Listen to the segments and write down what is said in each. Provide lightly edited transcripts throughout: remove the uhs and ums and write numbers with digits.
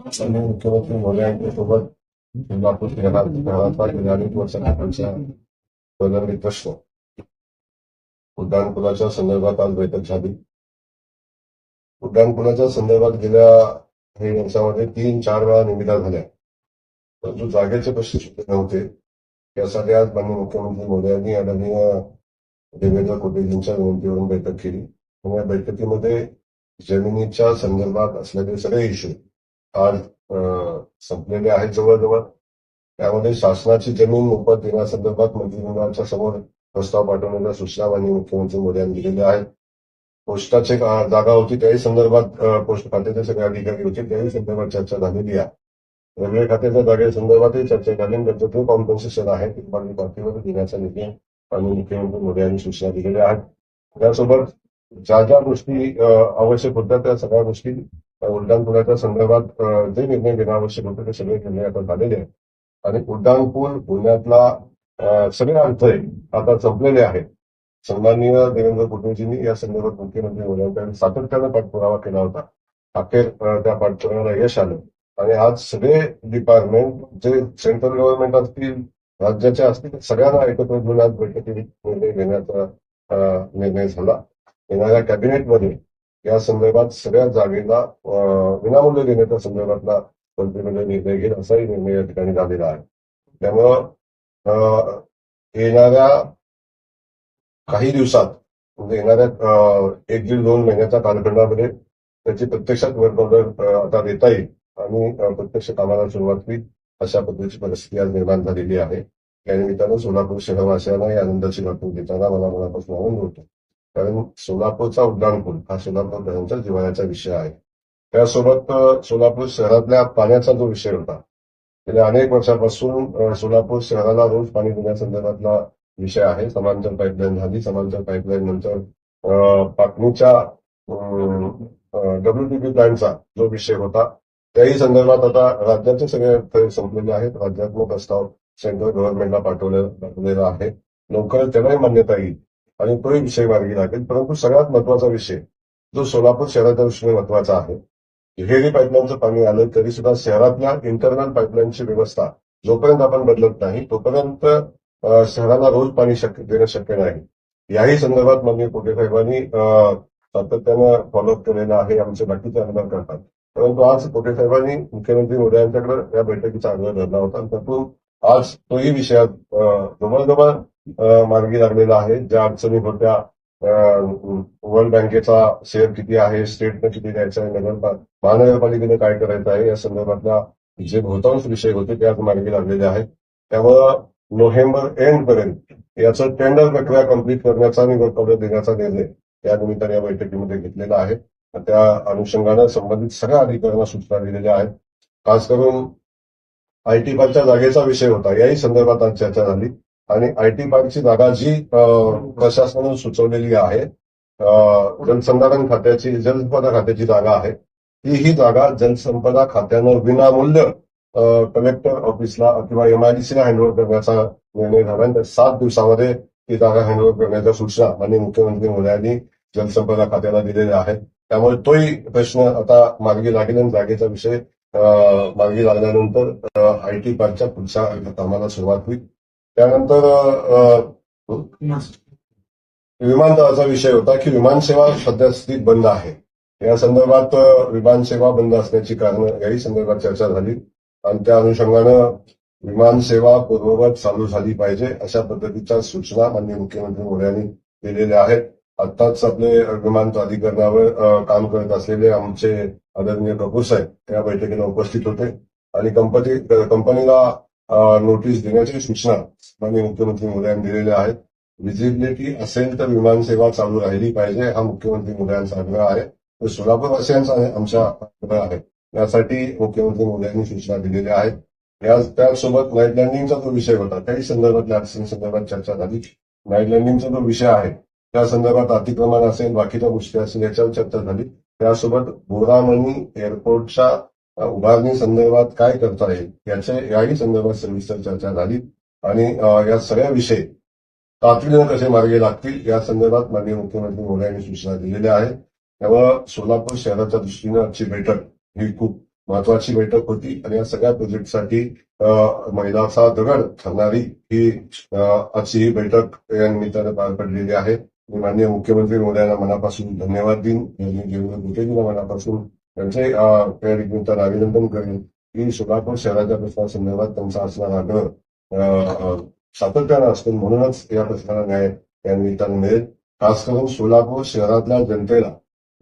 आणि मुख्यमंत्री मोदी यांच्यासोबत सोलापूर शहराचा गेल्या अनेक वर्षांचा प्रलंबित प्रश्न उड्डाणपुलाच्या संदर्भात आज बैठक झाली. उड्डाणपुलाच्या संदर्भात गेल्या काही वर्षामध्ये 3-4 वेळा निविदा झाल्या, परंतु जागेचे प्रश्न सुटले नव्हते. यासाठी आज माननीय मुख्यमंत्री मोदी यांनी आदरणीय देवेंद्र कोटेजींच्या विनंतीवरून बैठक केली. आणि या बैठकीमध्ये जमिनीच्या संदर्भात असलेले सगळे इश्यू आज संपलेले आहेत जवळजवळ. त्यामध्ये शासनाची जमीन मोफत देण्यासंदर्भात मंत्रिमंडळाच्या समोर प्रस्ताव पाठवण्याच्या सूचना माननीय मुख्यमंत्री मोदी यांनी दिलेल्या आहेत. पोस्टाची जागा होती त्याही संदर्भात पोस्ट खात्याचे सगळे अधिकारी होते त्याही संदर्भात चर्चा झालेली आहे. रेल्वे खात्याच्या जागेसंदर्भातही चर्चा झाली आणि त्याचं जो कॉम्पन्सेशन आहे ते पातळीवर देण्याचा निर्णय माननीय मुख्यमंत्री मोदी यांनी सूचना दिलेल्या आहेत. त्यासोबत ज्या ज्या गोष्टी आवश्यक होत्या त्या सगळ्या गोष्टी उड्डाणपुलाच्या संदर्भात जे निर्णय घेणं आवश्यक होते ते सगळे निर्णय आता झालेले आहेत. आणि उड्डाणपूल पुण्यातला सगळे अडथळे आता संपलेले आहेत. सन्माननीय देवेंद्र कोटेजींनी या संदर्भात मुख्यमंत्री मोदी यांनी सातत्यानं पाठपुरावा केला होता. अखेर त्या पाठपुराव्याला यश आलं आणि आज सगळे डिपार्टमेंट जे सेंट्रल गव्हर्नमेंट असतील राज्याचे असतील सगळ्यांना एकत्र घेऊन आज बैठकीत निर्णय घेण्याचा निर्णय झाला. येणाऱ्या कॅबिनेटमध्ये या संदर्भात सगळ्या जागेला विनामूल्य देण्याच्या संदर्भातला मंत्रिमंडळ निर्णय घेईल असाही निर्णय या ठिकाणी झालेला आहे. त्यामुळं येणाऱ्या काही दिवसात म्हणजे येणाऱ्या 1-1.5-2 महिन्याच्या कालखंडामध्ये त्याची प्रत्यक्षात वर्क ऑर्डर आता देता येईल आणि प्रत्यक्ष कामाला सुरुवात होईल अशा पद्धतीची परिस्थिती आज निर्माण झालेली आहे. या निमित्तानं सोलापूर शहरवासियांना या आनंदाची बातमी देताना मला मनापासून आनंद होतो. कारण सोलापूरचा उड्डाणपूल हा सोलापूरकरांच्या जिव्हाळ्याचा विषय आहे. त्यासोबत सोलापूर शहरातल्या पाण्याचा जो विषय होता गेल्या अनेक वर्षापासून सोलापूर शहराला रोज पाणी देण्यासंदर्भातला विषय आहे. समांतर पाईपलाईन झाली. समांतर पाईपलाईन नंतर पाटणीच्या WTP प्लॅनचा जो विषय होता त्याही संदर्भात आता राज्याचे सगळे संपलेले आहेत. राज्यात्मक प्रस्ताव सेंट्रल गव्हर्नमेंटला पाठवलेला आहे. लवकरच त्यालाही मान्यता येईल आणि तोही विषय मार्गी लागेल. परंतु सगळ्यात महत्वाचा विषय जो सोलापूर शहराच्या दृष्टीने महत्वाचा आहे, दुहेरी पाईपलाईनचं पाणी आलं तरी सुद्धा शहरातल्या इंटरनल पाईपलाईनची व्यवस्था जोपर्यंत आपण बदलत नाही तोपर्यंत शहराला रोज पाणी देणं शक्य नाही. याही संदर्भात माननीय कोटे साहेबांनी सातत्यानं फॉलोअप केलेला आहे. आमचे बाकीचे आमदार करतात. परंतु आज कोटे साहेबांनी मुख्यमंत्री मोदी यांच्याकडे या बैठकीचा आग्रह धरला होता आणि त्यातून आज तोही विषयात जवळजवळ मार्गी लागलेला आहे. ज्या अडचणी होत्या वर्ल्ड बँकेचा शेअर किती आहे, स्टेटनं किती द्यायचं आहे, महानगरपालिकेनं काय करायचं आहे या संदर्भातला जे बहुतांश विषय होते ते आज मार्गी लागलेले आहेत. त्यामुळं नोव्हेंबर एंड पर्यंत याचं टेंडर प्रक्रिया कंप्लीट करण्याचा आणि वर्क ऑर्डर देण्याचा निर्णय या निमित्ताने या बैठकीमध्ये घेतलेला आहे. त्या अनुषंगानं संबंधित सगळ्या अधिकाऱ्यांना सूचना दिलेल्या आहेत. खास करून आयटी पार्कच्या जागेचा विषय होता याही संदर्भात आज चर्चा झाली आणि आयटी पार्कची जागा जी प्रशासनानं सुचवलेली आहे जलसंधारण खात्याची जलसंपदा खात्याची जागा आहे ही जागा जलसंपदा खात्यानं विनामूल्य कलेक्टर ऑफिसला किंवा MIDCला हँडओव्हर करण्याचा निर्णय झाला आणि 7 दिवसामध्ये ती जागा हँडओव्हर करण्याच्या सूचना माननीय मुख्यमंत्री मोदी यांनी जलसंपदा खात्याला दिलेल्या आहेत. त्यामुळे तोही प्रश्न आता मार्गी लागेल आणि जागेचा विषय मार्गी लागल्यानंतर आयटी पार्कच्या पुढच्या कामाला सुरुवात होईल. त्यानंतर विमानतळाचा विषय होता की विमानसेवा सध्या स्थितीत बंद आहे. या संदर्भात विमानसेवा बंद असण्याची कारणं याही संदर्भात चर्चा झाली आणि त्या अनुषंगानं विमानसेवा पूर्ववत चालू झाली पाहिजे अशा पद्धतीच्या सूचना माननीय मुख्यमंत्री मोदी यांनी दिलेल्या आहेत. आत्ताच आपले विमान प्राधिकरणावर काम करत असलेले आमचे आदरणीय कपूर साहेब या बैठकीला उपस्थित होते आणि कंपनीला नोटीस देण्याची सूचना माननीय मुख्यमंत्री मोदी यांनी दिलेल्या आहेत. व्हिजिबिलिटी असेल तर विमानसेवा चालू राहिली पाहिजे हा मुख्यमंत्री मोदी यांचा आग्रह आहे. तो सोलापूरवासियांचा आमचा आग्रह आहे. यासाठी मुख्यमंत्री मोदी यांनी सूचना दिलेल्या आहेत. त्यासोबत नाईट लँडिंगचा जो विषय होता त्याही संदर्भातल्या अडचणींसंदर्भात चर्चा झाली. नाईट लँडिंगचा जो विषय आहे त्या संदर्भात अतिक्रमण असेल बाकीच्या गोष्टी असेल याच्यावर चर्चा झाली. त्यासोबत बोरामणी एअरपोर्टच्या उभारणी संदर्भात काय करता येईल याही संदर्भात सविस्तर चर्चा झाली आणि या सगळ्या विषय तातडीनं कसे मार्गी लागतील या संदर्भात माननीय मुख्यमंत्री मोदी यांनी सूचना दिलेल्या आहेत. त्यामुळे सोलापूर शहराच्या दृष्टीनं आजची बैठक ही खूप महत्वाची बैठक होती आणि या सगळ्या प्रोजेक्टसाठी मैलाचा दगड ठरणारी ही आजची ही बैठक या निमित्तानं पार पडलेली आहे. मी माननीय मुख्यमंत्री महोदयांना मनापासून धन्यवाद देईन. मी देवेंद्र कुटेजींना मनापासून त्यांचे त्या निमित्तानं अभिनंदन करेन की सोलापूर शहराच्या प्रश्नासंदर्भात त्यांचा असणारा आग्रह सातत्यानं असतो. म्हणूनच या प्रश्नाला न्याय या निमित्तानं मिळेल. खास करून सोलापूर शहरातल्या जनतेला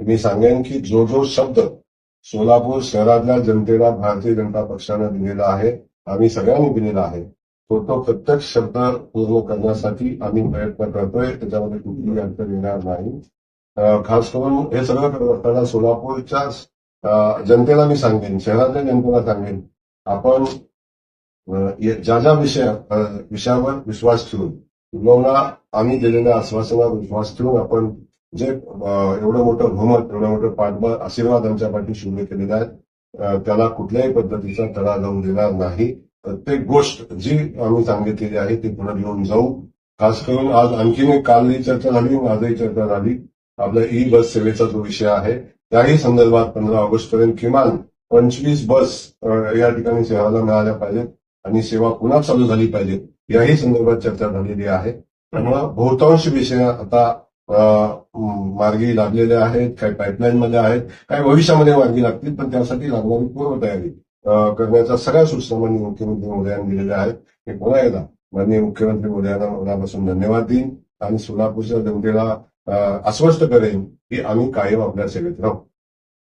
मी सांगेन की जो जो शब्द सोलापूर शहरातल्या जनतेला भारतीय जनता पक्षानं दिलेला आहे, आम्ही सगळ्यांनी दिलेला आहे, तो प्रत्यक्ष शब्द पूर्ण करण्यासाठी आम्ही प्रयत्न करतोय. त्याच्यामध्ये कुठलीही अडचण येणार नाही. खास करून हे सगळं करत असताना सोलापूरच्या जनतेला मी सांगेन, शहरातल्या जनतेला सांगेन, आपण ज्या ज्या विषयावर विश्वास ठेवून किंवा आम्ही दिलेल्या आश्वासनावर विश्वास ठेवून आपण जे एवढं मोठं बहुमत, एवढं मोठं पाठबळ, आशीर्वाद आमच्या पाठीशी उभे केलेले आहेत, त्याला कुठल्याही पद्धतीचा तडा जाऊ देणार नाही. प्रत्येक गोष्ट जी आम्ही सांगितलेली आहे ती पुढे घेऊन जाऊ. खास करून आज आणखीन एक कालही चर्चा झाली, आजही चर्चा झाली. आपल्या ई बस सेवेचा जो विषय आहे त्याही संदर्भात 15 ऑगस्टपर्यंत किमान 25 बस या ठिकाणी शहराला मिळाल्या पाहिजेत आणि सेवा पुन्हा चालू झाली पाहिजे, याही संदर्भात चर्चा झालेली आहे. त्यामुळं बहुतांश विषय आता मार्गी लागलेले आहेत, काही पाईपलाईनमध्ये आहेत, काही भविष्यामध्ये मार्गी लागतील, पण त्यासाठी लागणारी पूर्वतयारी करण्याच्या सगळ्या सूचना माननीय मुख्यमंत्री महोदयांनी दिलेल्या आहेत. मी पुन्हा एकदा माननीय मुख्यमंत्री महोदयांना मनापासून धन्यवाद देईन आणि सोलापूरच्या जनतेला आश्वस्त करेन की आम्ही कायम आपल्या सेवेत राहू.